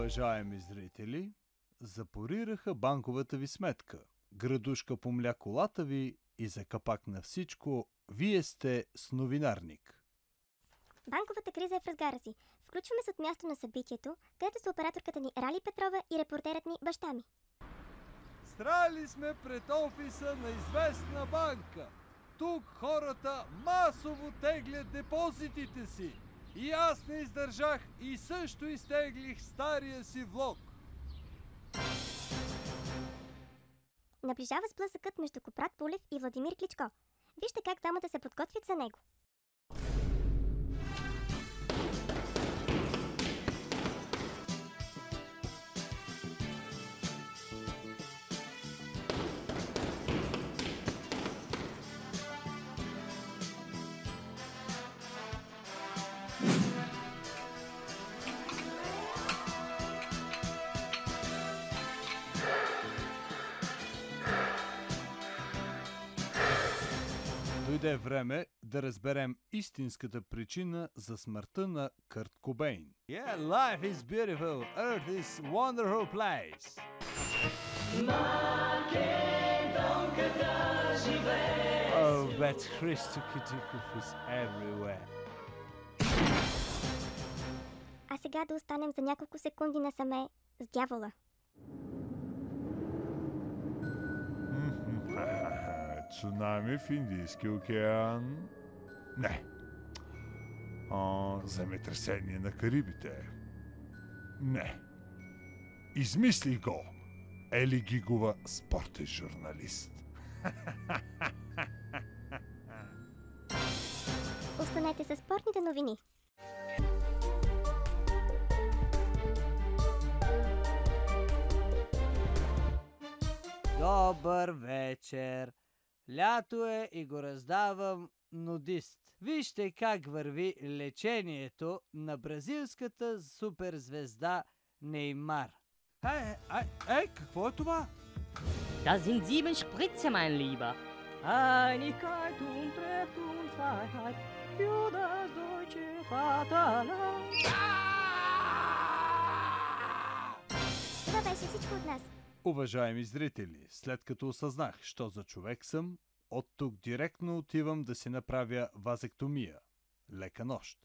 Уважаеми зрители, запорираха банковата ви сметка. Градушка помля колата ви и за капак на всичко, вие сте с новинарник. Банковата криза е в разгара си. Включваме се от място на събитието, където са операторката ни Рали Петрова и репортерът ни баща ми. Страли сме пред офиса на известна банка. Тук хората масово теглят депозитите си. И аз не издържах и също изтеглих стария си влог. Наближава сблъсъкът между Копрат Пулев и Владимир Кличко. Вижте как дамата се подготвят за него. Дойде време да разберем истинската причина за смъртта на Кърт Кобейн. Yeah, life is beautiful. Earth is wonderful place. Oh, but Христо Китиков is everywhere. А сега да останем за няколко секунди насаме с дявола. Цунами в Индийския океан? Не. Земетресение на Карибите? Не. Измисли го! Ели Гигова, спортен журналист. Останете със спортните новини. Добър вечер! Лято е и го раздавам нудист. Вижте как върви лечението на бразилската суперзвезда Неймар. Какво е това? Da sind 7 Spritze, mein Lieber. Einigkeit und Recht und Freiheit für das deutsche Vaterland. Това беше всичко от нас. Уважаеми зрители, след като осъзнах, що за човек съм, от тук директно отивам да си направя вазектомия. Лека нощ!